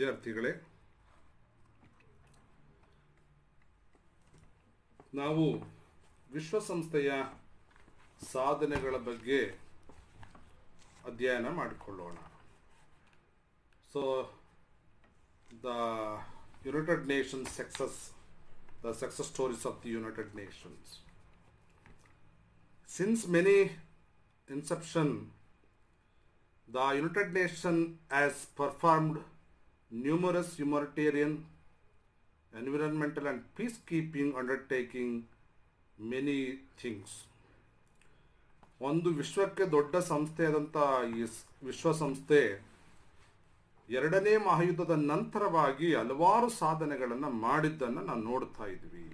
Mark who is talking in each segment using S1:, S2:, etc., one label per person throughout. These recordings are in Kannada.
S1: ವಿದ್ಯಾರ್ಥಿಗಳೇ, ನಾವು ವಿಶ್ವಸಂಸ್ಥೆಯ ಸಾಧನೆಗಳ ಬಗ್ಗೆ ಅಧ್ಯಯನ ಮಾಡಿಕೊಳ್ಳೋಣ. So the United Nations success, the success stories of the United Nations. Since many inception, the United Nations has performed numerous humanitarian, environmental and peacekeeping undertaking many things. ಒಂದು ವಿಶ್ವಕ್ಕೆ ದೊಡ್ಡ ಸಂಸ್ಥೆಯಾದಂಥ ಈ ವಿಶ್ವಸಂಸ್ಥೆ ಎರಡನೇ ಮಹಾಯುದ್ಧದ ನಂತರವಾಗಿ ಹಲವಾರು ಸಾಧನೆಗಳನ್ನು ಮಾಡಿದ್ದನ್ನು ನಾವು ನೋಡ್ತಾ ಇದ್ವಿ.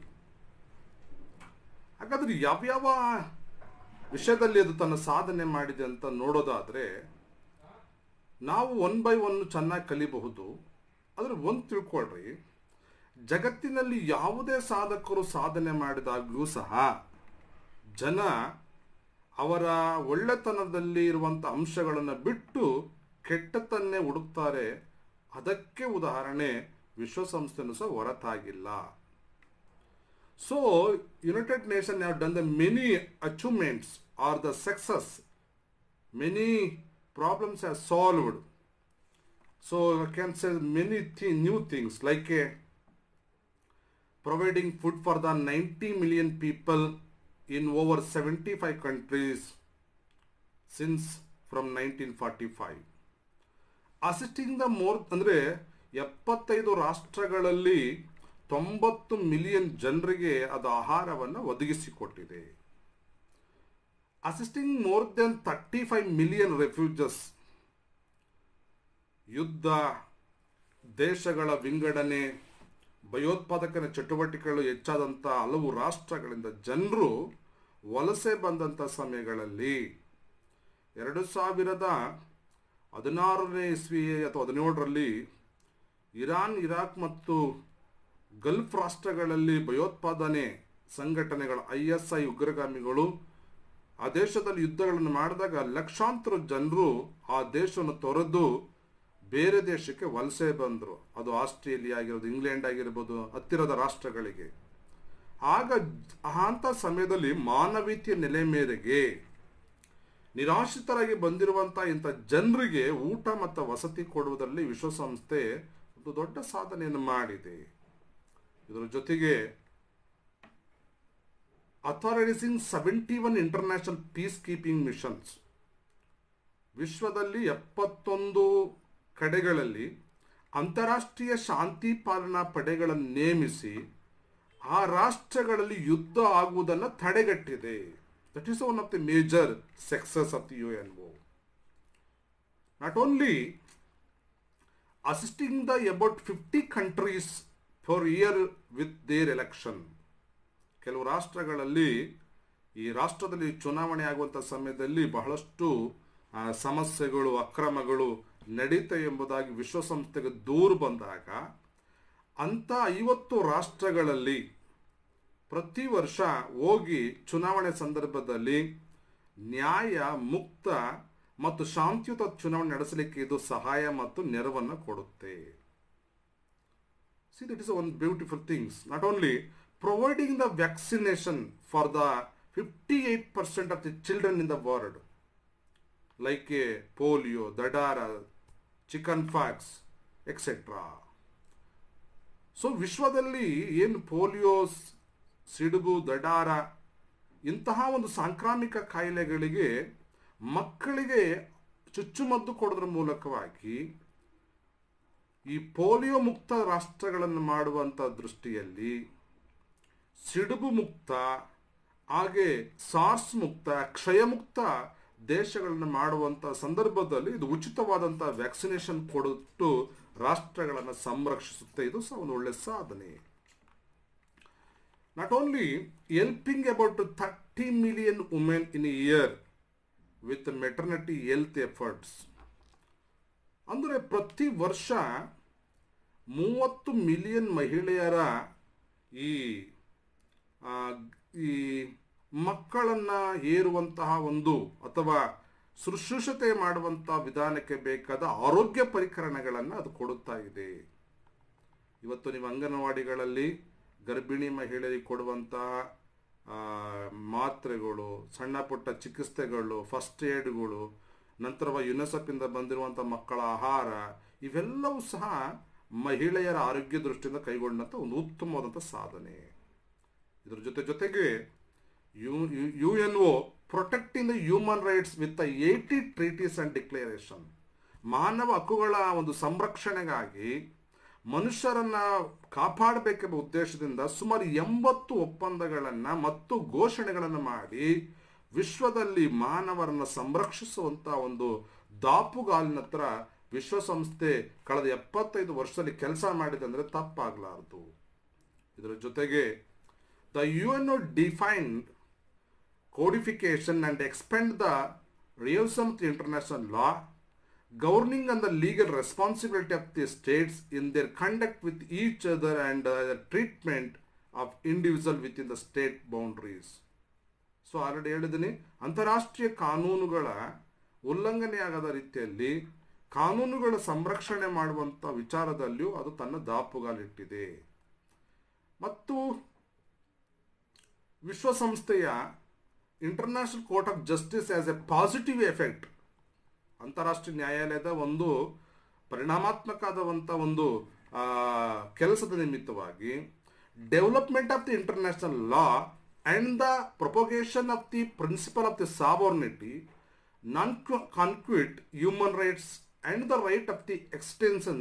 S1: ಹಾಗಾದ್ರೆ ಯಾವ್ಯಾವ ವಿಷಯದಲ್ಲಿ ಅದು ತನ್ನ ಸಾಧನೆ ಮಾಡಿದೆ ಅಂತ ನೋಡೋದಾದ್ರೆ ನಾವು ಒನ್ ಬೈ ಒನ್ ಚೆನ್ನಾಗಿ ಕಲಿಬಹುದು. ಆದರೆ ಒಂದು ತಿಳ್ಕೊಳ್ರಿ, ಜಗತ್ತಿನಲ್ಲಿ ಯಾವುದೇ ಸಾಧಕರು ಸಾಧನೆ ಮಾಡಿದಾಗ್ಲೂ ಸಹ ಜನ ಅವರ ಒಳ್ಳೆತನದಲ್ಲಿ ಇರುವಂಥ ಅಂಶಗಳನ್ನು ಬಿಟ್ಟು ಕೆಟ್ಟತನ್ನೇ ಹುಡುಕ್ತಾರೆ. ಅದಕ್ಕೆ ಉದಾಹರಣೆ ವಿಶ್ವಸಂಸ್ಥೆನೂ ಸಹ ಹೊರತಾಗಿಲ್ಲ. So United Nation have done the many achievements are the success, many problems have solved. So I can say many new things like providing food for the 90 million people in over 75 countries since from 1945. Assisting the more ಅಂದರೆ 75 ರಾಷ್ಟ್ರಗಳಲ್ಲಿ 90 ಮಿಲಿಯನ್ ಜನರಿಗೆ ಅದು ಆಹಾರವನ್ನು ಒದಗಿಸಿಕೊಟ್ಟಿದೆ. Assisting more than 35 million refugees. ಯುದ್ಧ, ದೇಶಗಳ ವಿಂಗಡಣೆ, ಭಯೋತ್ಪಾದಕನ ಚಟುವಟಿಕೆಗಳು ಹೆಚ್ಚಾದಂಥ ಹಲವು ರಾಷ್ಟ್ರಗಳಿಂದ ಜನರು ವಲಸೆ ಬಂದಂಥ ಸಮಯಗಳಲ್ಲಿ 2016ನೇ ಇಸ್ವಿ ಅಥವಾ 17ರಲ್ಲಿ ಇರಾನ್, ಇರಾಕ್ ಮತ್ತು ಗಲ್ಫ್ ರಾಷ್ಟ್ರಗಳಲ್ಲಿ ಭಯೋತ್ಪಾದನೆ ಸಂಘಟನೆಗಳ ISI ಉಗ್ರಗಾಮಿಗಳು ಆ ದೇಶದಲ್ಲಿ ಯುದ್ಧಗಳನ್ನು ಮಾಡಿದಾಗ ಲಕ್ಷಾಂತರ ಜನರು ಆ ದೇಶವನ್ನು ತೊರೆದು ಬೇರೆ ದೇಶಕ್ಕೆ ವಲಸೆ ಬಂದರು. ಅದು ಆಸ್ಟ್ರೇಲಿಯಾ ಆಗಿರ್ಬೋದು, ಇಂಗ್ಲೆಂಡ್ ಆಗಿರ್ಬೋದು, ಹತ್ತಿರದ ರಾಷ್ಟ್ರಗಳಿಗೆ. ಆಗ ಅಂಥ ಸಮಯದಲ್ಲಿ ಮಾನವೀಯತೆಯ ನೆಲೆ ಮೇರೆಗೆ ನಿರಾಶ್ರಿತರಾಗಿ ಬಂದಿರುವಂಥ ಇಂಥ ಜನರಿಗೆ ಊಟ ಮತ್ತು ವಸತಿ ಕೊಡುವುದರಲ್ಲಿ ವಿಶ್ವಸಂಸ್ಥೆ ಒಂದು ದೊಡ್ಡ ಸಾಧನೆಯನ್ನು ಮಾಡಿದೆ. ಇದರ ಜೊತೆಗೆ ಅಥಾರೈಸಿಂಗ್ 71 ಇಂಟರ್ನ್ಯಾಷನಲ್ ಪೀಸ್ ಕೀಪಿಂಗ್ ಮಿಷನ್ಸ್, ವಿಶ್ವದಲ್ಲಿ 71 ಕಡೆಗಳಲ್ಲಿ ಅಂತಾರಾಷ್ಟ್ರೀಯ ಶಾಂತಿ ಪಾಲನಾ ಪಡೆಗಳನ್ನು ನೇಮಿಸಿ ಆ ರಾಷ್ಟ್ರಗಳಲ್ಲಿ ಯುದ್ಧ ಆಗುವುದನ್ನು ತಡೆಗಟ್ಟಿದೆ. That is one of the major success of the UNO. Not only assisting the about 50 countries for year with their election. ಕೆಲವು ರಾಷ್ಟ್ರಗಳಲ್ಲಿ ಈ ರಾಷ್ಟ್ರದಲ್ಲಿ ಚುನಾವಣೆ ಆಗುವಂಥ ಸಮಯದಲ್ಲಿ ಬಹಳಷ್ಟು ಸಮಸ್ಯೆಗಳು, ಅಕ್ರಮಗಳು ನಡೀತೆ ಎಂಬುದಾಗಿ ವಿಶ್ವಸಂಸ್ಥೆಗೆ ದೂರು ಬಂದಾಗ ಅಂಥ 50 ರಾಷ್ಟ್ರಗಳಲ್ಲಿ ಪ್ರತಿ ವರ್ಷ ಹೋಗಿ ಚುನಾವಣೆ ಸಂದರ್ಭದಲ್ಲಿ ನ್ಯಾಯ, ಮುಕ್ತ ಮತ್ತು ಶಾಂತಿಯುತ ಚುನಾವಣೆ ನಡೆಸಲಿಕ್ಕೆ ಇದು ಸಹಾಯ ಮತ್ತು ನೆರವನ್ನು ಕೊಡುತ್ತೆ. See, that is one beautiful things. Not only providing the vaccination for the 58% of the children in the world, like polio, dadara, chicken pox, etc. So ವಿಶ್ವದಲ್ಲಿ ಏನು ಪೋಲಿಯೋ, ಸಿಡುಬು, ದಡಾರ ಇಂತಹ ಒಂದು ಸಾಂಕ್ರಾಮಿಕ ಕಾಯಿಲೆಗಳಿಗೆ ಮಕ್ಕಳಿಗೆ ಚುಚ್ಚುಮದ್ದು ಕೊಡೋದ್ರ ಮೂಲಕವಾಗಿ ಈ ಪೋಲಿಯೋ ಮುಕ್ತ ರಾಷ್ಟ್ರಗಳನ್ನು ಮಾಡುವಂಥ ದೃಷ್ಟಿಯಲ್ಲಿ ಸಿಡುಬು ಮುಕ್ತ, ಹಾಗೆ ಸಾರ್ಸ್ ಮುಕ್ತ, ಕ್ಷಯಮುಕ್ತ ದೇಶಗಳನ್ನು ಮಾಡುವಂಥ ಸಂದರ್ಭದಲ್ಲಿ ಇದು ಉಚಿತವಾದಂಥ ವ್ಯಾಕ್ಸಿನೇಷನ್ ಕೊಟ್ಟು ರಾಷ್ಟ್ರಗಳನ್ನು ಸಂರಕ್ಷಿಸುತ್ತೆ. ಇದು ಸಹ ಒಂದು ಒಳ್ಳೆಯ ಸಾಧನೆ. Not only helping about 30 million women in year with maternity health efforts. ಅಂದರೆ ಪ್ರತಿ ವರ್ಷ 30 ಮಿಲಿಯನ್ ಮಹಿಳೆಯರ ಈ ಮಕ್ಕಳನ್ನು ಹೇರುವಂತಹ ಒಂದು ಅಥವಾ ಶುಶ್ರೂಷತೆ ಮಾಡುವಂಥ ವಿಧಾನಕ್ಕೆ ಬೇಕಾದ ಆರೋಗ್ಯ ಪರಿಕರಣಗಳನ್ನು ಅದು ಕೊಡುತ್ತಾ ಇದೆ. ಇವತ್ತು ನೀವು ಅಂಗನವಾಡಿಗಳಲ್ಲಿ ಗರ್ಭಿಣಿ ಮಹಿಳೆಯರಿಗೆ ಕೊಡುವಂತಹ ಮಾತ್ರೆಗಳು, ಸಣ್ಣ ಪುಟ್ಟ ಚಿಕಿತ್ಸೆಗಳು, ಫಸ್ಟ್ ಏಡ್ಗಳು, ನಂತರ ಯುನಿಸೆಫಿಂದ ಬಂದಿರುವಂಥ ಮಕ್ಕಳ ಆಹಾರ, ಇವೆಲ್ಲವೂ ಸಹ ಮಹಿಳೆಯರ ಆರೋಗ್ಯ ದೃಷ್ಟಿಯಿಂದ ಕೈಗೊಂಡಂಥ ಒಂದು ಉತ್ತಮವಾದಂಥ ಸಾಧನೆ. ಇದರ ಜೊತೆಗೆ UNO protecting the human rights with 80 treaties and declaration, ಮಾನವ ಹಕ್ಕುಗಳ ಒಂದು ಸಂರಕ್ಷಣೆಗಾಗಿ ಮನುಷ್ಯರನ್ನ ಕಾಪಾಡಬೇಕೆಂಬ ಉದ್ದೇಶದಿಂದ ಸುಮಾರು 80 ಒಪ್ಪಂದಗಳನ್ನು ಮತ್ತು ಘೋಷಣೆಗಳನ್ನು ಮಾಡಿ ವಿಶ್ವದಲ್ಲಿ ಮಾನವರನ್ನು ಸಂರಕ್ಷಿಸುವಂಥ ಒಂದು ದಾಪುಗಾಲಿನ ಹತ್ರ ವಿಶ್ವಸಂಸ್ಥೆ ಕಳೆದ 75 ವರ್ಷದಲ್ಲಿ ಕೆಲಸ ಮಾಡಿದೆ ಅಂದರೆ ತಪ್ಪಾಗಲಾರದು. ಇದರ ಜೊತೆಗೆ the UNO defined codification and expand the realism of the international law governing on the legal responsibility of the states in their conduct with each other and the treatment of individual within the state boundaries. So already ಹೇಳಿದ್ದೀನಿ, ಅಂತಾರಾಷ್ಟ್ರೀಯ ಕಾನೂನುಗಳ ಉಲ್ಲಂಘನೆಯಾಗದ ರೀತಿಯಲ್ಲಿ ಕಾನೂನುಗಳ ಸಂರಕ್ಷಣೆ ಮಾಡುವಂಥ ವಿಚಾರದಲ್ಲಿಯೂ ಅದು ತನ್ನ ದಾಪುಗಾಲಿಟ್ಟಿದೆ. ಮತ್ತು ವಿಶ್ವಸಂಸ್ಥೆಯ international court of justice as A positive effect, ಅಂತಾರಾಷ್ಟ್ರೀಯ ನ್ಯಾಯಾಲಯದ ಒಂದು ಪರಿಣಾಮಾತ್ಮಕವಾದಂಥ ಒಂದು ಕೆಲಸದ ನಿಮಿತ್ತವಾಗಿ development of the international law and the propagation of the principle of the sovereignty, non-concrete human rights and the right of the extension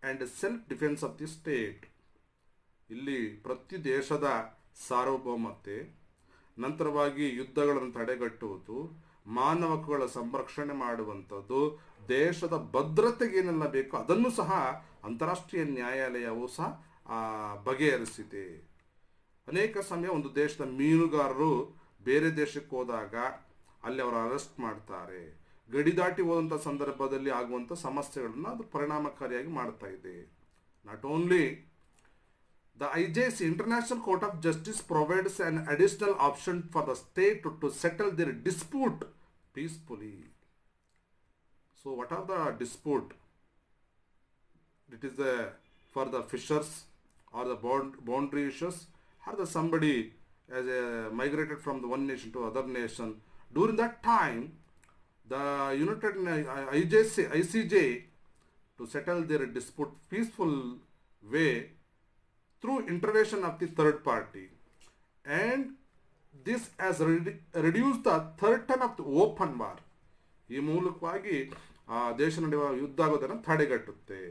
S1: and self-defense of the state. ಇಲ್ಲಿ ಪ್ರತಿ ದೇಶದ ಸಾರ್ವಭೌಮತೆ, ನಂತರವಾಗಿ ಯುದ್ಧಗಳನ್ನು ತಡೆಗಟ್ಟುವುದು, ಮಾನವ ಹಕ್ಕುಗಳ ಸಂರಕ್ಷಣೆ ಮಾಡುವಂಥದ್ದು, ದೇಶದ ಭದ್ರತೆಗೆ ಏನೆಲ್ಲ ಬೇಕೋ ಅದನ್ನು ಸಹ ಅಂತಾರಾಷ್ಟ್ರೀಯ ನ್ಯಾಯಾಲಯವು ಸಹ ಬಗೆಹರಿಸಿದೆ. ಅನೇಕ ಸಮಯ ಒಂದು ದೇಶದ ಮೀನುಗಾರರು ಬೇರೆ ದೇಶಕ್ಕೆ ಹೋದಾಗ ಅಲ್ಲಿ ಅವರು ಅರೆಸ್ಟ್ ಮಾಡ್ತಾರೆ. ಗಡಿ ದಾಟಿ ಹೋದಂಥ ಸಂದರ್ಭದಲ್ಲಿ ಆಗುವಂಥ ಸಮಸ್ಯೆಗಳನ್ನು ಅದು ಪರಿಣಾಮಕಾರಿಯಾಗಿ ಮಾಡ್ತಾ ಇದೆ. Not only the IJC international court of justice provides an additional option for the state to settle their dispute peacefully. So what are the dispute? It is for the fishers or the boundary issues, or the somebody as migrated from the one nation to other nation. During that time, the United ICJ to settle their dispute peaceful way through intervention of the third party, and this has reduced the threat of the open war. ಈ ಮೂಲಕವಾಗಿ ದೇಶ ನಡೆಯುವ ಯುದ್ಧ ಆಗೋದನ್ನು ತಡೆಗಟ್ಟುತ್ತೆ.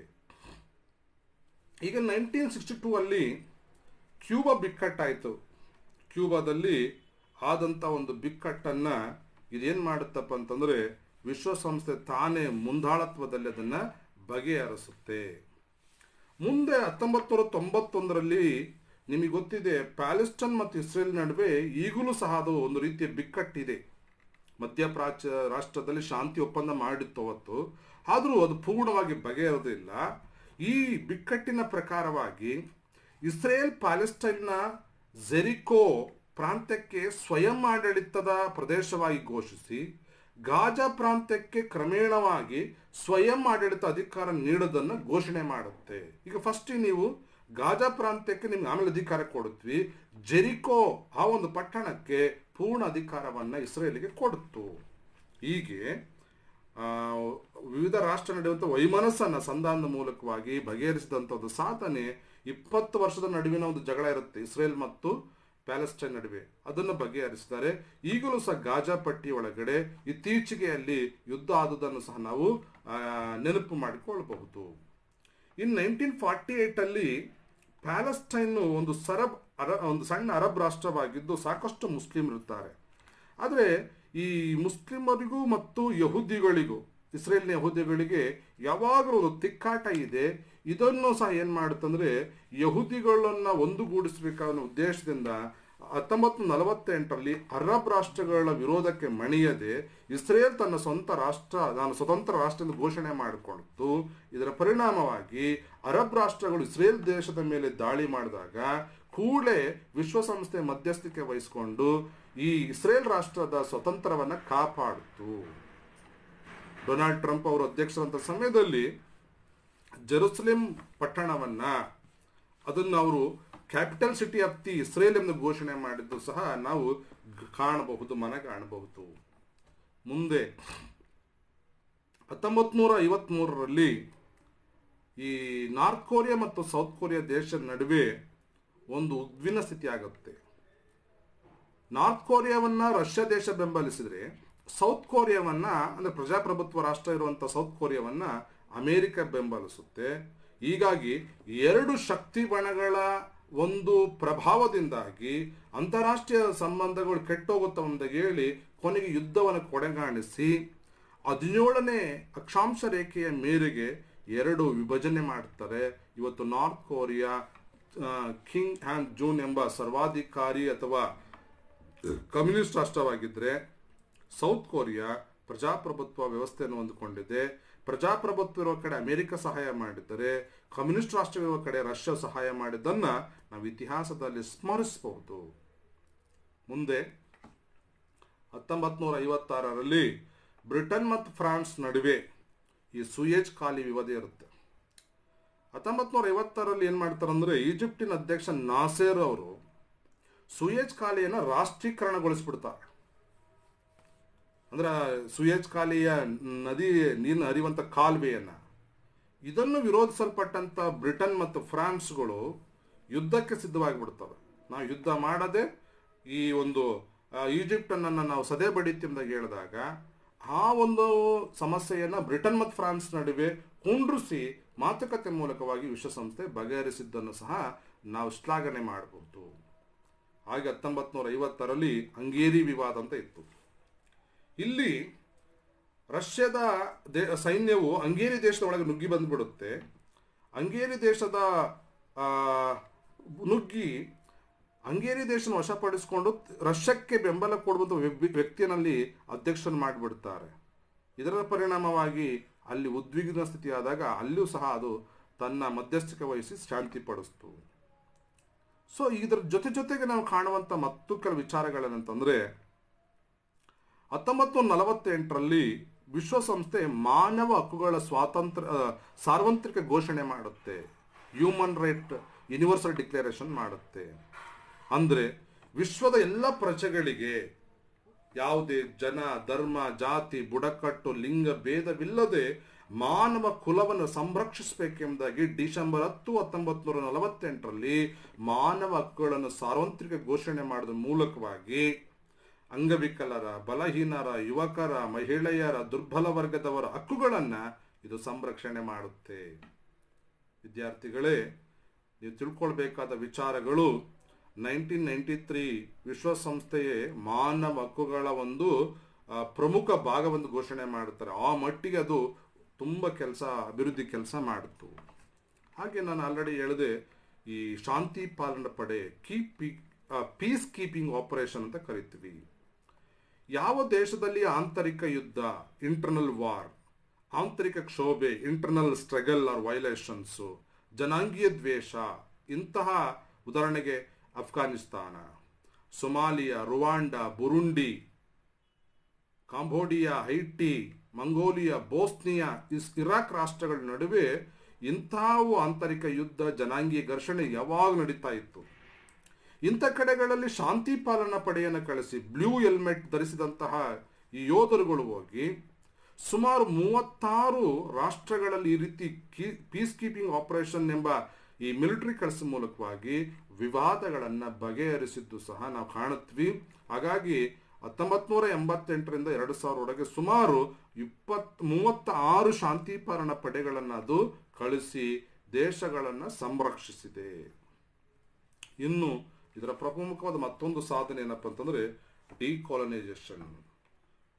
S1: ಈಗ 1962 ಅಲ್ಲಿ ಕ್ಯೂಬಾ ಬಿಕ್ಕಟ್ಟಾಯಿತು. ಕ್ಯೂಬಾದಲ್ಲಿ ಆದಂಥ ಒಂದು ಬಿಕ್ಕಟ್ಟನ್ನು ಇದೇನು ಮಾಡುತ್ತಪ್ಪ ಅಂತಂದರೆ ವಿಶ್ವಸಂಸ್ಥೆ ತಾನೇ ಮುಂದಾಳತ್ವದಲ್ಲಿ ಅದನ್ನು ಬಗೆಹರಿಸುತ್ತೆ. ಮುಂದೆ 1991ರಲ್ಲಿ ನಿಮಗೆ ಗೊತ್ತಿದೆ, ಪ್ಯಾಲೆಸ್ಟೈನ್ ಮತ್ತು ಇಸ್ರೇಲ್ ನಡುವೆ ಈಗಲೂ ಸಹ ಅದು ಒಂದು ರೀತಿಯ ಬಿಕ್ಕಟ್ಟಿದೆ. ಮಧ್ಯಪ್ರಾಚ್ಯ ರಾಷ್ಟ್ರದಲ್ಲಿ ಶಾಂತಿ ಒಪ್ಪಂದ ಮಾಡಿತ್ತು ಅವತ್ತು, ಆದರೂ ಅದು ಪೂರ್ಣವಾಗಿ ಬಗೆಹರಿದಿಲ್ಲ. ಈ ಬಿಕ್ಕಟ್ಟಿನ ಪ್ರಕಾರವಾಗಿ ಇಸ್ರೇಲ್ ಪ್ಯಾಲೆಸ್ಟೈನ್ನ ಜೆರಿಕೋ ಪ್ರಾಂತ್ಯಕ್ಕೆ ಸ್ವಯಂ ಆಡಳಿತದ ಪ್ರದೇಶವಾಗಿ ಘೋಷಿಸಿ ಗಾಜಾ ಪ್ರಾಂತ್ಯಕ್ಕೆ ಕ್ರಮೇಣವಾಗಿ ಸ್ವಯಂ ಆಡಳಿತ ಅಧಿಕಾರ ನೀಡೋದನ್ನು ಘೋಷಣೆ ಮಾಡುತ್ತೆ. ಈಗ ಫಸ್ಟ್ ನೀವು ಗಾಜಾ ಪ್ರಾಂತ್ಯಕ್ಕೆ ನಿಮ್ಗೆ ಆಮೇಲೆ ಅಧಿಕಾರ ಕೊಡುತ್ವಿ, ಜೆರಿಕೋ ಆ ಒಂದು ಪಟ್ಟಣಕ್ಕೆ ಪೂರ್ಣ ಅಧಿಕಾರವನ್ನು ಇಸ್ರೇಲಿಗೆ ಕೊಡುತ್ತು. ಹೀಗೆ ವಿವಿಧ ರಾಷ್ಟ್ರ ನಡೆಯುವಂಥ ವೈಮನಸ್ಸನ್ನು ಸಂಧಾನದ ಮೂಲಕವಾಗಿ ಬಗೆಹರಿಸಿದಂಥ ಒಂದು ಸಾಧನೆ. 20 ವರ್ಷದ ನಡುವಿನ ಒಂದು ಜಗಳ ಇರುತ್ತೆ ಇಸ್ರೇಲ್ ಮತ್ತು ಪ್ಯಾಲೆಸ್ಟೈನ್ ನಡುವೆ, ಅದನ್ನು ಬಗೆಹರಿಸಿದ್ದಾರೆ. ಈಗಲೂ ಸಹ ಗಾಜಾ ಪಟ್ಟಿ ಒಳಗಡೆ ಇತ್ತೀಚೆಗೆ ಅಲ್ಲಿ ಯುದ್ಧ ಆದುದನ್ನು ಸಹ ನಾವು ನೆನಪು ಮಾಡಿಕೊಳ್ಳಬಹುದು. ಇನ್ 1948 ಪ್ಯಾಲೆಸ್ಟೈನ್ ಒಂದು ಸಣ್ಣ ಅರಬ್ ರಾಷ್ಟ್ರವಾಗಿದ್ದು ಸಾಕಷ್ಟು ಮುಸ್ಲಿಂ ಇರುತ್ತಾರೆ. ಆದರೆ ಈ ಮುಸ್ಲಿಮರಿಗೂ ಮತ್ತು ಯಹೂದಿಗಳಿಗೂ, ಇಸ್ರೇಲ್ನ ಯಹೂದಿಗಳಿಗೆ ಯಾವಾಗಲೂ ಒಂದು ತಿಕ್ಕಾಟ ಇದೆ. ಇದನ್ನು ಸಹ ಏನು ಮಾಡುತ್ತಂದರೆ ಯಹೂದಿಗಳನ್ನು ಒಂದುಗೂಡಿಸಬೇಕಾದ ಉದ್ದೇಶದಿಂದ 1948ರಲ್ಲಿ ಅರಬ್ ರಾಷ್ಟ್ರಗಳ ವಿರೋಧಕ್ಕೆ ಮಣಿಯದೆ ಇಸ್ರೇಲ್ ತನ್ನ ನಾನು ಸ್ವತಂತ್ರ ರಾಷ್ಟ್ರ ಎಂದು ಘೋಷಣೆ ಮಾಡಿಕೊಳ್ತು. ಇದರ ಪರಿಣಾಮವಾಗಿ ಅರಬ್ ರಾಷ್ಟ್ರಗಳು ಇಸ್ರೇಲ್ ದೇಶದ ಮೇಲೆ ದಾಳಿ ಮಾಡಿದಾಗ ಕೂಡಲೇ ವಿಶ್ವಸಂಸ್ಥೆ ಮಧ್ಯಸ್ಥಿಕೆ ವಹಿಸಿಕೊಂಡು ಈ ಇಸ್ರೇಲ್ ರಾಷ್ಟ್ರದ ಸ್ವತಂತ್ರವನ್ನು ಕಾಪಾಡಿತು. ಡೊನಾಲ್ಡ್ ಟ್ರಂಪ್ ಅವರು ಅಧ್ಯಕ್ಷರಂತ ಸಮಯದಲ್ಲಿ ಜೆರುಸಲೇಂ ಪಟ್ಟಣವನ್ನ ಅದನ್ನು ಅವರು capital city of the Israel ಎಂದು ಘೋಷಣೆ ಮಾಡಿದ್ದು ಸಹ ನಾವು ಕಾಣಬಹುದು, ಮನಗಾಣಬಹುದು. ಮುಂದೆ 1953ರಲ್ಲಿ ಈ ನಾರ್ತ್ ಕೊರಿಯಾ ಮತ್ತು ಸೌತ್ ಕೊರಿಯಾ ದೇಶದ ನಡುವೆ ಒಂದು ಉದ್ವಿಗ್ನ ಸ್ಥಿತಿ ಆಗುತ್ತೆ. ನಾರ್ತ್ ಕೊರಿಯಾವನ್ನ ರಷ್ಯಾ ದೇಶ ಬೆಂಬಲಿಸಿದ್ರೆ ಸೌತ್ ಕೊರಿಯಾವನ್ನ ಅಂದ್ರೆ ಪ್ರಜಾಪ್ರಭುತ್ವ ರಾಷ್ಟ್ರ ಇರುವಂತಹ ಸೌತ್ ಕೊರಿಯಾವನ್ನ ಅಮೆರಿಕ ಬೆಂಬಲಿಸುತ್ತೆ. ಹೀಗಾಗಿ ಎರಡು ಶಕ್ತಿ ಬಣಗಳ ಒಂದು ಪ್ರಭಾವದಿಂದಾಗಿ ಅಂತಾರಾಷ್ಟ್ರೀಯ ಸಂಬಂಧಗಳು ಕೆಟ್ಟೋಗುತ್ತವೆಂದು ಹೇಳಿ ಕೊನೆಗೆ ಯುದ್ಧವನ್ನು ಕೊನೆಗಾಣಿಸಿ 17ನೇ ಅಕ್ಷಾಂಶ ರೇಖೆಯ ಮೇರೆಗೆ ಎರಡು ವಿಭಜನೆ ಮಾಡ್ತಾರೆ. ಇವತ್ತು ನಾರ್ತ್ ಕೊರಿಯಾ ಕಿಂಗ್ ಹ್ಯಾನ್ ಜೂನ್ ಎಂಬ ಸರ್ವಾಧಿಕಾರಿ ಅಥವಾ ಕಮ್ಯುನಿಸ್ಟ್ ರಾಷ್ಟ್ರವಾಗಿದ್ದರೆ ಸೌತ್ ಕೊರಿಯಾ ಪ್ರಜಾಪ್ರಭುತ್ವ ವ್ಯವಸ್ಥೆಯನ್ನು ಹೊಂದಿಕೊಂಡಿದೆ. ಪ್ರಜಾಪ್ರಭುತ್ವ ಇರುವ ಕಡೆ ಅಮೆರಿಕ ಸಹಾಯ ಮಾಡಿದ್ದರೆ ಕಮ್ಯುನಿಸ್ಟ್ ರಾಷ್ಟ್ರವಿರುವ ಕಡೆ ರಷ್ಯಾ ಸಹಾಯ ಮಾಡಿದ್ದನ್ನು ನಾವು ಇತಿಹಾಸದಲ್ಲಿ ಸ್ಮರಿಸಬಹುದು. ಮುಂದೆ 1956ರಲ್ಲಿ ಬ್ರಿಟನ್ ಮತ್ತು ಫ್ರಾನ್ಸ್ ನಡುವೆ ಈ ಸೂಯೆಜ್ ಖಾಲಿ ವಿವಾದ ಇರುತ್ತೆ. 1956ರಲ್ಲಿ ಏನು ಮಾಡ್ತಾರೆ ಅಂದರೆ ಈಜಿಪ್ಟಿನ ಅಧ್ಯಕ್ಷ ನಾಸೇರ್ ಅವರು ಸೂಯೆಜ್ ಖಾಲಿಯನ್ನು ರಾಷ್ಟ್ರೀಕರಣಗೊಳಿಸ್ಬಿಡ್ತಾರೆ. ಅಂದ್ರೆ ಸೂಯೆಜ್ ಖಾಲಿಯ ನದಿ ನೀರಿನ ಹರಿಯುವಂಥ ಕಾಲುವೆಯನ್ನು ಇದನ್ನು ವಿರೋಧಿಸಲ್ಪಟ್ಟಂಥ ಬ್ರಿಟನ್ ಮತ್ತು ಫ್ರಾನ್ಸ್ಗಳು ಯುದ್ಧಕ್ಕೆ ಸಿದ್ಧವಾಗಿಬಿಡ್ತವೆ. ನಾವು ಯುದ್ಧ ಮಾಡದೆ ಈ ಒಂದು ಈಜಿಪ್ಟನ್ನು ನಾವು ಸದೆ ಬಡಿತೀವಿ ಹೇಳಿದಾಗ ಆ ಒಂದು ಸಮಸ್ಯೆಯನ್ನು ಬ್ರಿಟನ್ ಮತ್ತು ಫ್ರಾನ್ಸ್ ನಡುವೆ ಕುಂಡ್ರಿಸಿ ಮಾತುಕತೆ ಮೂಲಕವಾಗಿ ವಿಶ್ವಸಂಸ್ಥೆ ಬಗೆಹರಿಸಿದ್ದನ್ನು ಸಹ ನಾವು ಶ್ಲಾಘನೆ ಮಾಡಬಹುದು. ಹಾಗೆ 1950ರಲ್ಲಿ ಹಂಗೇರಿ ವಿವಾದ ಅಂತ ಇತ್ತು. ಇಲ್ಲಿ ರಷ್ಯಾದ ಸೈನ್ಯವು ಹಂಗೇರಿ ದೇಶದ ಒಳಗೆ ನುಗ್ಗಿ ಬಂದ್ಬಿಡುತ್ತೆ. ಹಂಗೇರಿ ದೇಶದ ನುಗ್ಗಿ ಹಂಗೇರಿ ದೇಶನ ವಶಪಡಿಸಿಕೊಂಡು ರಷ್ಯಾಕ್ಕೆ ಬೆಂಬಲ ಕೊಡುವಂಥ ವ್ಯಕ್ತಿಯಲ್ಲಿ ಅಧ್ಯಕ್ಷನ ಮಾಡಿಬಿಡ್ತಾರೆ. ಇದರ ಪರಿಣಾಮವಾಗಿ ಅಲ್ಲಿ ಉದ್ವಿಗ್ನ ಸ್ಥಿತಿ ಆದಾಗ ಅಲ್ಲಿಯೂ ಸಹ ಅದು ತನ್ನ ಮಧ್ಯಸ್ಥಿಕೆ ವಹಿಸಿ ಶಾಂತಿಪಡಿಸ್ತು. ಸೊ ಇದರ ಜೊತೆಗೆ ನಾವು ಕಾಣುವಂಥ ಮತ್ತು ಕೆಲವು ವಿಚಾರಗಳೇನಂತಂದರೆ 1948ರಲ್ಲಿ ವಿಶ್ವಸಂಸ್ಥೆ ಮಾನವ ಹಕ್ಕುಗಳ ಸಾರ್ವತ್ರಿಕ ಘೋಷಣೆ ಮಾಡುತ್ತೆ. ಹ್ಯೂಮನ್ ರೈಟ್ ಯೂನಿವರ್ಸಲ್ ಡಿಕ್ಲರೇಷನ್ ಮಾಡುತ್ತೆ. ಅಂದರೆ ವಿಶ್ವದ ಎಲ್ಲ ಪ್ರಜೆಗಳಿಗೆ ಯಾವುದೇ ಜನ, ಧರ್ಮ, ಜಾತಿ, ಬುಡಕಟ್ಟು, ಲಿಂಗ ಭೇದವಿಲ್ಲದೆ ಮಾನವ ಕುಲವನ್ನು ಸಂರಕ್ಷಿಸಬೇಕೆಂಬುದಾಗಿ ಡಿಸೆಂಬರ್ 10, 1948ರಲ್ಲಿ ಮಾನವ ಹಕ್ಕುಗಳನ್ನು ಸಾರ್ವತ್ರಿಕ ಘೋಷಣೆ ಮಾಡೋದ್ರ ಮೂಲಕವಾಗಿ ಅಂಗವಿಕಲರ, ಬಲಹೀನರ, ಯುವಕರ, ಮಹಿಳೆಯರ, ದುರ್ಬಲ ವರ್ಗದವರ ಹಕ್ಕುಗಳನ್ನು ಇದು ಸಂರಕ್ಷಣೆ ಮಾಡುತ್ತೆ. ವಿದ್ಯಾರ್ಥಿಗಳೇ, ನೀವು ತಿಳ್ಕೊಳ್ಬೇಕಾದ ವಿಚಾರಗಳು 1993 ವಿಶ್ವಸಂಸ್ಥೆಯೇ ಮಾನವ ಹಕ್ಕುಗಳ ಒಂದು ಪ್ರಮುಖ ಭಾಗವನ್ನು ಘೋಷಣೆ ಮಾಡುತ್ತಾರೆ. ಆ ಮಟ್ಟಿಗೆ ಅದು ತುಂಬ ಅಭಿವೃದ್ಧಿ ಕೆಲಸ ಮಾಡಿತು. ಹಾಗೆ ನಾನು ಆಲ್ರೆಡಿ ಹೇಳಿದೆ, ಈ ಶಾಂತಿ ಪಾಲನಾ ಪಡೆ ಪೀಸ್ ಕೀಪಿಂಗ್ ಆಪರೇಷನ್ ಅಂತ ಕರಿತೀವಿ. ಯಾವ ದೇಶದಲ್ಲಿ ಆಂತರಿಕ ಯುದ್ಧ, ಇಂಟರ್ನಲ್ ವಾರ್, ಆಂತರಿಕ ಕ್ಷೋಭೆ, ಇಂಟರ್ನಲ್ ಸ್ಟ್ರಗಲ್ ಆರ್ ವೈಲೇಷನ್ಸು, ಜನಾಂಗೀಯ ದ್ವೇಷ, ಇಂತಹ ಉದಾಹರಣೆಗೆ Afghanistan, Somalia, Rwanda, Burundi, Cambodia, ಹೈಟಿ, Mongolia, Bosnia, Iraq ರಾಷ್ಟ್ರಗಳ ನಡುವೆ ಇಂಥವು ಆಂತರಿಕ ಯುದ್ಧ, ಜನಾಂಗೀಯ ಘರ್ಷಣೆ ಯಾವಾಗ ನಡೀತಾ ಇತ್ತು. ಇಂಥ ಕಡೆಗಳಲ್ಲಿ ಶಾಂತಿ ಪಾಲನಾ ಪಡೆಯನ್ನು ಕಳಿಸಿ ಬ್ಲೂ ಹೆಲ್ಮೆಟ್ ಧರಿಸಿದಂತಹ ಈ ಯೋಧರುಗಳು ಹೋಗಿ ಸುಮಾರು 36 ರಾಷ್ಟ್ರಗಳಲ್ಲಿ ಈ ರೀತಿ ಪೀಸ್ ಕೀಪಿಂಗ್ ಆಪರೇಷನ್ ಎಂಬ ಈ ಮಿಲಿಟರಿ ಕಳಿಸ ಮೂಲಕವಾಗಿ ವಿವಾದಗಳನ್ನು ಬಗೆಹರಿಸಿದ್ದು ಸಹ ನಾವು ಕಾಣುತ್ವಿ. ಹಾಗಾಗಿ 1988ರಿಂದ 2000 ಸುಮಾರು 36 ಶಾಂತಿ ಪಾಲನಾ ಪಡೆಗಳನ್ನು ಅದು ಕಳಿಸಿ ದೇಶಗಳನ್ನು ಸಂರಕ್ಷಿಸಿದೆ. ಇನ್ನು ಇದರ ಪ್ರಮುಖವಾದ ಮತ್ತೊಂದು ಸಾಧನೆ ಏನಪ್ಪ ಅಂತಂದರೆ ಡಿಕಾಲನೈಸೇಷನ್,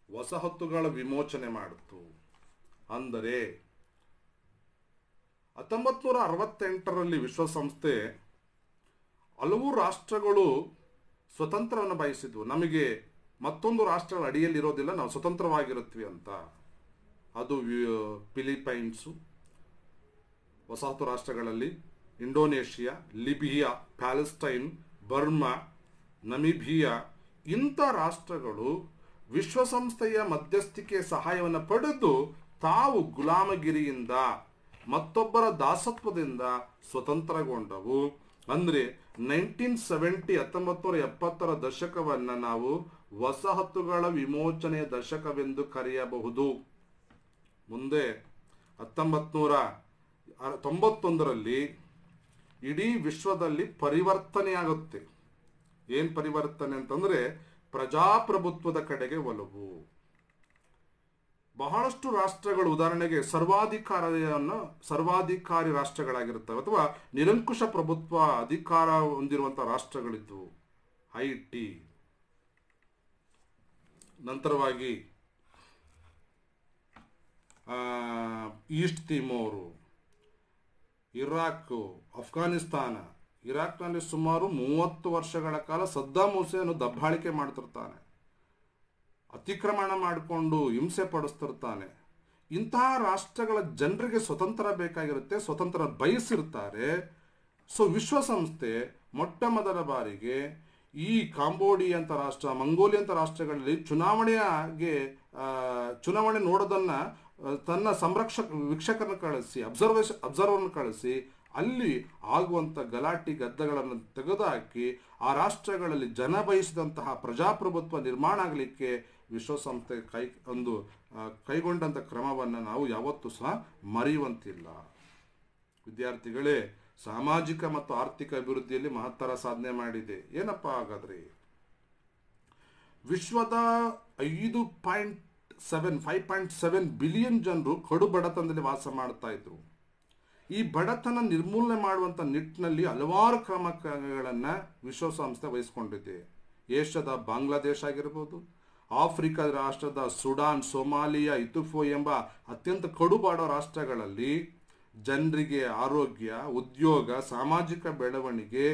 S1: ವಸಾಹತುಗಳ ವಿಮೋಚನೆ ಮಾಡಿತು. ಅಂದರೆ 1968ರಲ್ಲಿ ವಿಶ್ವಸಂಸ್ಥೆ ಹಲವು ರಾಷ್ಟ್ರಗಳು ಸ್ವತಂತ್ರವನ್ನು ಬಯಸಿದ್ವು. ನಮಗೆ ಮತ್ತೊಂದು ರಾಷ್ಟ್ರಗಳ ಅಡಿಯಲ್ಲಿರೋದಿಲ್ಲ, ನಾವು ಸ್ವತಂತ್ರವಾಗಿರುತ್ತೀವಿ ಅಂತ. ಅದು ಫಿಲಿಪೈನ್ಸು, ವಸಾಹತು ರಾಷ್ಟ್ರಗಳಲ್ಲಿ ಇಂಡೋನೇಷಿಯಾ, ಲಿಬಿಯಾ, ಪ್ಯಾಲೆಸ್ಟೈನ್, ಬರ್ಮಾ, ನಮಿಬಿಯಾ, ಇಂಥ ರಾಷ್ಟ್ರಗಳು ವಿಶ್ವಸಂಸ್ಥೆಯ ಮಧ್ಯಸ್ಥಿಕೆ ಸಹಾಯವನ್ನು ಪಡೆದು ತಾವು ಗುಲಾಮಗಿರಿಯಿಂದ ಮತ್ತೊಬ್ಬರ ದಾಸತ್ವದಿಂದ ಸ್ವತಂತ್ರಗೊಂಡವು. ಅಂದರೆ 1970 ದಶಕವನ್ನು ನಾವು ವಸಾಹತುಗಳ ವಿಮೋಚನೆಯ ದಶಕವೆಂದು ಕರೆಯಬಹುದು. ಮುಂದೆ 1991ರಲ್ಲಿ ಇಡೀ ವಿಶ್ವದಲ್ಲಿ ಪರಿವರ್ತನೆಯಾಗುತ್ತೆ. ಏನು ಪರಿವರ್ತನೆ ಅಂತಂದರೆ ಪ್ರಜಾಪ್ರಭುತ್ವದ ಕಡೆಗೆ ಒಲವು. ಬಹಳಷ್ಟು ರಾಷ್ಟ್ರಗಳು ಉದಾಹರಣೆಗೆ ಸರ್ವಾಧಿಕಾರಿ ರಾಷ್ಟ್ರಗಳಾಗಿರ್ತವೆ ಅಥವಾ ನಿರಂಕುಶ ಪ್ರಭುತ್ವ ಅಧಿಕಾರ ಹೊಂದಿರುವಂತಹ ರಾಷ್ಟ್ರಗಳಿದ್ವು. ಹೈಟಿ, ನಂತರವಾಗಿ ಈಸ್ಟ್ ತಿಮೋರು, ಇರಾಕ್, ಅಫ್ಘಾನಿಸ್ತಾನ. ಇರಾಕ್ನಲ್ಲಿ ಸುಮಾರು 30 ವರ್ಷಗಳ ಕಾಲ ಸದ್ದಾಂ ಹುಸೇನ್ ದಬ್ಬಾಳಿಕೆ ಮಾಡ್ತಿರ್ತಾನೆ, ಅತಿಕ್ರಮಣ ಮಾಡಿಕೊಂಡು ಹಿಂಸೆ ಪಡಿಸ್ತಿರ್ತಾನೆ. ಇಂತಹ ರಾಷ್ಟ್ರಗಳ ಜನರಿಗೆ ಸ್ವತಂತ್ರ ಬೇಕಾಗಿರುತ್ತೆ, ಸ್ವತಂತ್ರ ಬಯಸಿರ್ತಾರೆ. ಸೊ ವಿಶ್ವಸಂಸ್ಥೆ ಮೊಟ್ಟ ಮೊದಲ ಬಾರಿಗೆ ಈ ಕಾಂಬೋಡಿಯಾ ಅಂತ ರಾಷ್ಟ್ರ, ಮಂಗೋಲಿಯಾ ಅಂತ ರಾಷ್ಟ್ರಗಳಲ್ಲಿ ಚುನಾವಣೆ ನೋಡೋದನ್ನು ತನ್ನ ವೀಕ್ಷಕರನ್ನ ಕಳಿಸಿ, ಅಬ್ಸರ್ವರ್ನ ಕಳಿಸಿ ಅಲ್ಲಿ ಆಗುವಂಥ ಗಲಾಟೆ ಗದ್ದಗಳನ್ನು ತೆಗೆದುಹಾಕಿ ಆ ರಾಷ್ಟ್ರಗಳಲ್ಲಿ ಜನ ಬಯಸಿದಂತಹ ಪ್ರಜಾಪ್ರಭುತ್ವ ನಿರ್ಮಾಣ ಆಗಲಿಕ್ಕೆ ವಿಶ್ವಸಂಸ್ಥೆ ಕೈಗೊಂಡಂಥ ಕ್ರಮವನ್ನು ನಾವು ಯಾವತ್ತೂ ಸಹ ಮರೆಯುವಂತಿಲ್ಲ. ವಿದ್ಯಾರ್ಥಿಗಳೇ, ಸಾಮಾಜಿಕ ಮತ್ತು ಆರ್ಥಿಕ ಅಭಿವೃದ್ಧಿಯಲ್ಲಿ ಮಹತ್ತರ ಸಾಧನೆ ಮಾಡಿದೆ. ಏನಪ್ಪ ಹಾಗಾದ್ರೆ? ವಿಶ್ವದ 5.7 ಬಿಲಿಯನ್ ಜನರು ಕಡು ಬಡತನದಲ್ಲಿ ವಾಸ ಮಾಡ್ತಾ ಇದ್ರು. ಈ ಬಡತನ ನಿರ್ಮೂಲನೆ ಮಾಡುವಂಥ ನಿಟ್ಟಿನಲ್ಲಿ ಹಲವಾರು ಕ್ರಮಗಳನ್ನು ವಿಶ್ವಸಂಸ್ಥೆ ವಹಿಸಿಕೊಂಡಿದೆ. ಏಷ್ಯಾದ ಬಾಂಗ್ಲಾದೇಶ ಆಗಿರ್ಬೋದು, ಆಫ್ರಿಕಾದ ರಾಷ್ಟ್ರದ ಸುಡಾನ್, ಸೊಮಾಲಿಯಾ, ಇಥಿಯೋಪಿಯಾ ಎಂಬ ಅತ್ಯಂತ ಕಡುಬಾಡೋ ರಾಷ್ಟ್ರಗಳಲ್ಲಿ ಜನರಿಗೆ ಆರೋಗ್ಯ, ಉದ್ಯೋಗ, ಸಾಮಾಜಿಕ ಬೆಳವಣಿಗೆ,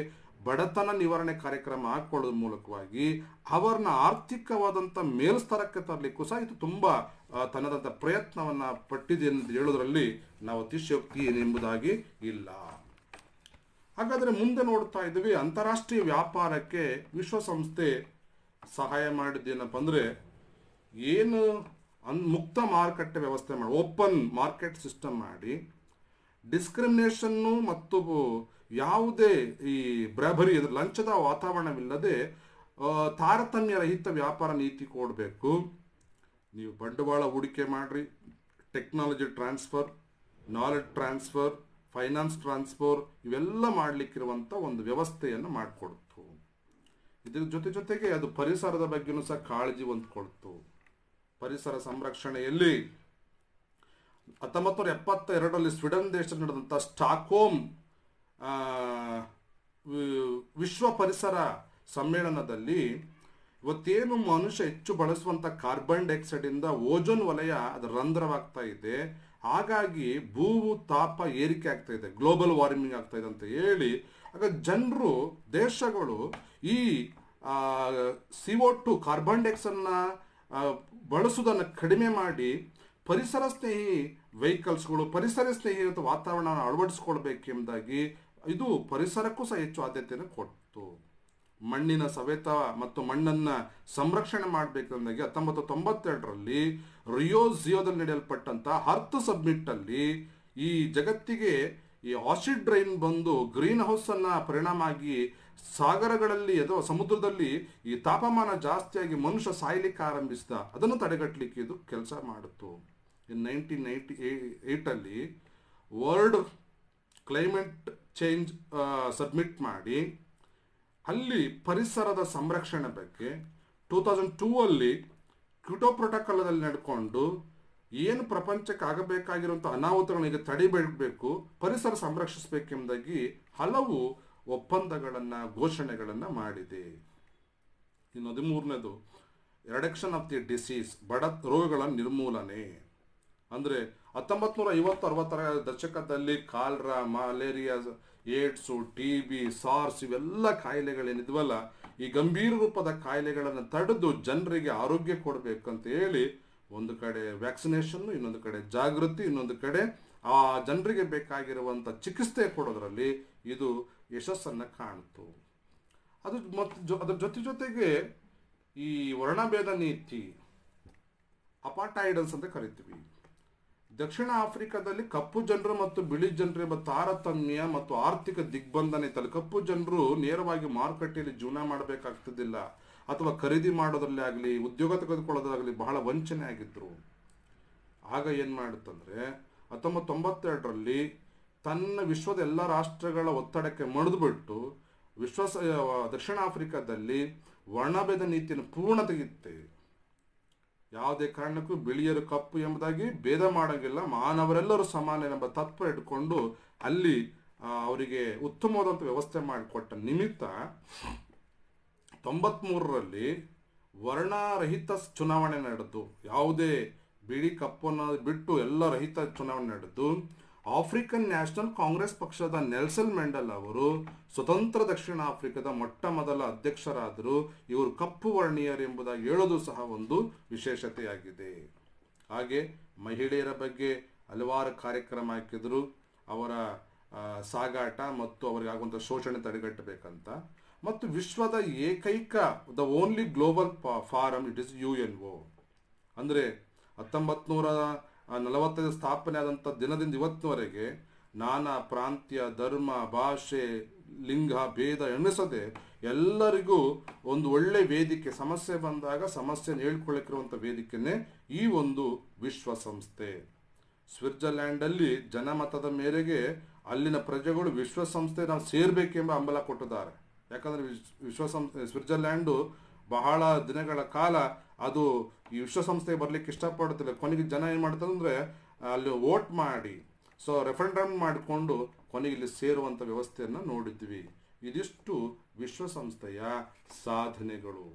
S1: ಬಡತನ ನಿವಾರಣೆ ಕಾರ್ಯಕ್ರಮ ಹಾಕೊಳ್ಳೋದ್ರ ಮೂಲಕವಾಗಿ ಅವರನ್ನ ಆರ್ಥಿಕವಾದಂಥ ಮೇಲ್ಸ್ತರಕ್ಕೆ ತರಲಿಕ್ಕೂ ಸಹ ಇದು ತುಂಬ ತನ್ನದಂಥ ಪ್ರಯತ್ನವನ್ನು ಪಟ್ಟಿದೆ ಎಂದು ಹೇಳೋದ್ರಲ್ಲಿ ನಾವು ಅತಿಶಯೋಕ್ತಿ ಏನೆಂಬುದಾಗಿ ಇಲ್ಲ. ಹಾಗಾದರೆ ಮುಂದೆ ನೋಡ್ತಾ ಇದ್ದೀವಿ, ಅಂತಾರಾಷ್ಟ್ರೀಯ ವ್ಯಾಪಾರಕ್ಕೆ ವಿಶ್ವಸಂಸ್ಥೆ ಸಹಾಯ ಮಾಡಿದ್ದೇನಪ್ಪ ಅಂದರೆ ಏನು ಮುಕ್ತ ಮಾರುಕಟ್ಟೆ ವ್ಯವಸ್ಥೆ ಮಾಡಿ, ಓಪನ್ ಮಾರ್ಕೆಟ್ ಸಿಸ್ಟಮ್ ಮಾಡಿ, ಡಿಸ್ಕ್ರಿಮಿನೇಷನ್ನು ಮತ್ತು ಯಾವುದೇ ಈ ಬ್ರಾಬರಿ ಲಂಚದ ವಾತಾವರಣವಿಲ್ಲದೆ ತಾರತಮ್ಯ ರಹಿತ ವ್ಯಾಪಾರ ನೀತಿ ಕೊಡಬೇಕು. ನೀವು ಬಂಡವಾಳ ಹೂಡಿಕೆ ಮಾಡಿರಿ, technology transfer, knowledge transfer, finance transfer ಇವೆಲ್ಲ ಮಾಡಲಿಕ್ಕಿರುವಂಥ ಒಂದು ವ್ಯವಸ್ಥೆಯನ್ನು ಮಾಡಿಕೊಡ್ತು. ಇದರ ಜೊತೆಗೆ ಅದು ಪರಿಸರದ ಬಗ್ಗೆನೂ ಸಹ ಕಾಳಜಿ ಹೊಂದ್ಕೊಳ್ತು. ಪರಿಸರ ಸಂರಕ್ಷಣೆಯಲ್ಲಿ 1972ರಲ್ಲಿ ಸ್ವೀಡನ್ ದೇಶದಲ್ಲಿ ನಡೆದಂಥ ಸ್ಟಾಕ್ಹೋಮ್ ವಿಶ್ವ ಪರಿಸರ ಸಮ್ಮೇಳನದಲ್ಲಿ ಇವತ್ತೇನು ಮನುಷ್ಯ ಹೆಚ್ಚು ಬಳಸುವಂಥ ಕಾರ್ಬನ್ ಡೈಆಕ್ಸೈಡಿಂದ ಓಜೋನ್ ವಲಯ ಅದು ರಂಧ್ರವಾಗ್ತಾ ಇದೆ, ಹಾಗಾಗಿ ಭೂ ತಾಪ ಏರಿಕೆ ಆಗ್ತಾ ಇದೆ, ಗ್ಲೋಬಲ್ ವಾರ್ಮಿಂಗ್ ಆಗ್ತಾ ಇದೆ ಅಂತ ಹೇಳಿ ಆಗ ಜನರು, ದೇಶಗಳು ಈ CO2 ಕಾರ್ಬನ್ ಡೈಆಕ್ಸೈಡ್ನ ಬಳಸುವುದನ್ನು ಕಡಿಮೆ ಮಾಡಿ ಪರಿಸರ ಸ್ನೇಹಿ ವೆಹಿಕಲ್ಸ್ಗಳು, ಪರಿಸರ ಸ್ನೇಹಿ ವಾತಾವರಣ ಅಳವಡಿಸ್ಕೊಳ್ಬೇಕೆಂಬುದಾಗಿ ಇದು ಪರಿಸರಕ್ಕೂ ಸಹ ಹೆಚ್ಚು ಆದ್ಯತೆಯನ್ನು ಕೊಟ್ಟು ಮಣ್ಣಿನ ಸವೆತ ಮತ್ತು ಮಣ್ಣನ್ನು ಸಂರಕ್ಷಣೆ ಮಾಡಬೇಕೆಂದಾಗಿ 1992ರಲ್ಲಿ ರಿಯೋದಲ್ಲಿ ನಡೆಯಲ್ಪಟ್ಟಂಥ ಅರ್ತ್ ಸಬ್ಮಿಟ್ಟಲ್ಲಿ ಈ ಜಗತ್ತಿಗೆ ಈ ಆಸಿಡ್ ರೈನ್ ಬಂದು ಗ್ರೀನ್ ಹೌಸನ್ನು ಪರಿಣಾಮ ಆಗಿ ಸಾಗರಗಳಲ್ಲಿ ಅಥವಾ ಸಮುದ್ರದಲ್ಲಿ ಈ ತಾಪಮಾನ ಜಾಸ್ತಿಯಾಗಿ ಮನುಷ್ಯ ಸಾಯ್ಲಿಕ್ಕೆ ಆರಂಭಿಸಿದ, ಅದನ್ನು ತಡೆಗಟ್ಟಲಿಕ್ಕೆ ಇದು ಕೆಲಸ ಮಾಡಿತು. 1998ರಲ್ಲಿ ವರ್ಲ್ಡ್ ಕ್ಲೈಮೇಟ್ ಚೇಂಜ್ ಸಬ್ಮಿಟ್ ಮಾಡಿ ಅಲ್ಲಿ ಪರಿಸರದ ಸಂರಕ್ಷಣೆ ಬಗ್ಗೆ 2002ಅಲ್ಲಿ ಕ್ಯೋಟೋ ಪ್ರೋಟೋಕಾಲದಲ್ಲಿ ನಡ್ಕೊಂಡು ಏನು ಪ್ರಪಂಚಕ್ಕೆ ಆಗಬೇಕಾಗಿರುವಂಥ ಅನಾಹುತಗಳಿಗೆ ತಡೆಬೇಡಬೇಕು, ಪರಿಸರ ಸಂರಕ್ಷಿಸಬೇಕೆಂಬುದಾಗಿ ಹಲವು ಒಪ್ಪಂದಗಳನ್ನು, ಘೋಷಣೆಗಳನ್ನು ಮಾಡಿದೆ. ಇನ್ನು 13ನೇದು ರಿಡಕ್ಷನ್ ಆಫ್ ದಿ ಡಿಸೀಸ್, ಬಡ ರೋಗಗಳ ನಿರ್ಮೂಲನೆ. ಅಂದರೆ 1950-60ರ ದಶಕದಲ್ಲಿ cholera, malaria, AIDS, TB, SARS ಇವೆಲ್ಲ ಕಾಯಿಲೆಗಳೇನಿದ್ವಲ್ಲ, ಈ ಗಂಭೀರ ರೂಪದ ಕಾಯಿಲೆಗಳನ್ನು ತಡೆದು ಜನರಿಗೆ ಆರೋಗ್ಯ ಕೊಡಬೇಕಂತ ಹೇಳಿ ಒಂದು ಕಡೆ ವ್ಯಾಕ್ಸಿನೇಷನ್ನು, ಇನ್ನೊಂದು ಕಡೆ ಜಾಗೃತಿ, ಇನ್ನೊಂದು ಕಡೆ ಆ ಜನರಿಗೆ ಬೇಕಾಗಿರುವಂಥ ಚಿಕಿತ್ಸೆ ಕೊಡೋದ್ರಲ್ಲಿ ಇದು ಯಶಸ್ಸನ್ನು ಕಾಣ್ತು. ಅದು ಮತ್ತು ಅದ್ರ ಜೊತೆಗೆ ಈ ವರ್ಣಭೇದ ನೀತಿ ಅಪಾರ್ಟೈಡಲ್ಸ್ ಅಂತ ಕರಿತೀವಿ. ದಕ್ಷಿಣ ಆಫ್ರಿಕಾದಲ್ಲಿ ಕಪ್ಪು ಜನರು ಮತ್ತು ಬಿಳಿ ಜನರು ಎಂಬ ತಾರತಮ್ಯ ಮತ್ತು ಆರ್ಥಿಕ ದಿಗ್ಬಂಧನ ಇತ್ತಲ್ಲ. ಕಪ್ಪು ಜನರು ನೇರವಾಗಿ ಮಾರುಕಟ್ಟೆಯಲ್ಲಿ ಜೀವನ ಮಾಡಬೇಕಾಗ್ತಿದ್ದಿಲ್ಲ, ಅಥವಾ ಖರೀದಿ ಮಾಡೋದ್ರಲ್ಲಿ ಆಗಲಿ ಉದ್ಯೋಗ ತೆಗೆದುಕೊಳ್ಳೋದಾಗಲಿ ಬಹಳ ವಂಚನೆ ಆಗಿದ್ರು. ಆಗ ಏನು ಮಾಡುತ್ತಂದ್ರೆ 1992ರಲ್ಲಿ ತನ್ನ ವಿಶ್ವದ ಎಲ್ಲ ರಾಷ್ಟ್ರಗಳ ಒತ್ತಡಕ್ಕೆ ಮಣಿದುಬಿಟ್ಟು ದಕ್ಷಿಣ ಆಫ್ರಿಕಾದಲ್ಲಿ ವರ್ಣಭೇದ ನೀತಿಯನ್ನು ಪೂರ್ಣ ತೆಗೆಯುತ್ತೆ. ಯಾವುದೇ ಕಾರಣಕ್ಕೂ ಬಿಳಿಯರು ಕಪ್ಪು ಎಂಬುದಾಗಿ ಭೇದ ಮಾಡೋಂಗಿಲ್ಲ, ಮಾನವರೆಲ್ಲರೂ ಸಮಾನ ಎಂಬ ತತ್ವ ಇಟ್ಕೊಂಡು ಅಲ್ಲಿ ಅವರಿಗೆ ಉತ್ತಮವಾದಂಥ ವ್ಯವಸ್ಥೆ ಮಾಡಿಕೊಟ್ಟ ನಿಮಿತ್ತ 93ರಲ್ಲಿ ವರ್ಣರಹಿತ ಚುನಾವಣೆ ನಡೆದು, ಯಾವುದೇ ಬಿಳಿ ಕಪ್ಪನ್ನು ಬಿಟ್ಟು ಎಲ್ಲ ರಹಿತ ಚುನಾವಣೆ ನಡೆದು ಆಫ್ರಿಕನ್ ನ್ಯಾಷನಲ್ ಕಾಂಗ್ರೆಸ್ ಪಕ್ಷದ ನೆಲ್ಸನ್ ಮ್ಯಾಂಡೆಲಾ ಅವರು ಸ್ವತಂತ್ರ ದಕ್ಷಿಣ ಆಫ್ರಿಕಾದ ಮೊಟ್ಟ ಮೊದಲ ಅಧ್ಯಕ್ಷರಾದರು. ಇವರು ಕಪ್ಪು ವರ್ಣೀಯರು ಎಂಬುದಾಗಿ ಹೇಳೋದು ಸಹ ಒಂದು ವಿಶೇಷತೆಯಾಗಿದೆ. ಹಾಗೆ ಮಹಿಳೆಯರ ಬಗ್ಗೆ ಹಲವಾರು ಕಾರ್ಯಕ್ರಮ ಹಾಕಿದ್ರು, ಅವರ ಸಾಗಾಟ ಮತ್ತು ಅವರಿಗೆ ಆಗುವಂಥ ಶೋಷಣೆ ತಡೆಗಟ್ಟಬೇಕಂತ. ಮತ್ತು ವಿಶ್ವದ ಏಕೈಕ the only global forum it is UNO. ಅಂದರೆ 1945 ಸ್ಥಾಪನೆ ಆದಂಥ ದಿನದಿಂದ ಇವತ್ತಿನವರೆಗೆ ನಾನಾ ಪ್ರಾಂತ್ಯ, ಧರ್ಮ, ಭಾಷೆ, ಲಿಂಗ ಭೇದ ಎಣಿಸದೆ ಎಲ್ಲರಿಗೂ ಒಂದು ಒಳ್ಳೆ ವೇದಿಕೆ, ಸಮಸ್ಯೆ ಬಂದಾಗ ಸಮಸ್ಯೆಯನ್ನು ಹೇಳ್ಕೊಳ್ಳಿಕ್ಕಿರುವಂಥ ವೇದಿಕೆನೇ ಈ ಒಂದು ವಿಶ್ವಸಂಸ್ಥೆ. ಸ್ವಿಟ್ಜರ್ಲ್ಯಾಂಡಲ್ಲಿ ಜನಮತದ ಮೇರೆಗೆ ಅಲ್ಲಿನ ಪ್ರಜೆಗಳು ವಿಶ್ವಸಂಸ್ಥೆ ನಾವು ಸೇರಬೇಕೆಂಬ ಹಂಬಲ ಕೊಟ್ಟಿದ್ದಾರೆ. ಯಾಕಂದರೆ ಸ್ವಿಟ್ಜರ್ಲ್ಯಾಂಡು ಬಹಳ ದಿನಗಳ ಕಾಲ ಅದು ಈ ವಿಶ್ವಸಂಸ್ಥೆಗೆ ಬರಲಿಕ್ಕೆ ಇಷ್ಟಪಡುತ್ತಿಲ್ಲ. ಕೊನೆಗೆ ಜನ ಏನು ಮಾಡ್ತಾರೆ ಅಂದರೆ ಅಲ್ಲಿ ವೋಟ್ ಮಾಡಿ, ಸೊ ರೆಫರೆಂಡಮ್ ಮಾಡಿಕೊಂಡು ಕೊನೆಗೆ ಇಲ್ಲಿ ಸೇರುವಂಥ ವ್ಯವಸ್ಥೆಯನ್ನು ನೋಡಿದ್ವಿ. ಇದಿಷ್ಟು ವಿಶ್ವಸಂಸ್ಥೆಯ ಸಾಧನೆಗಳು.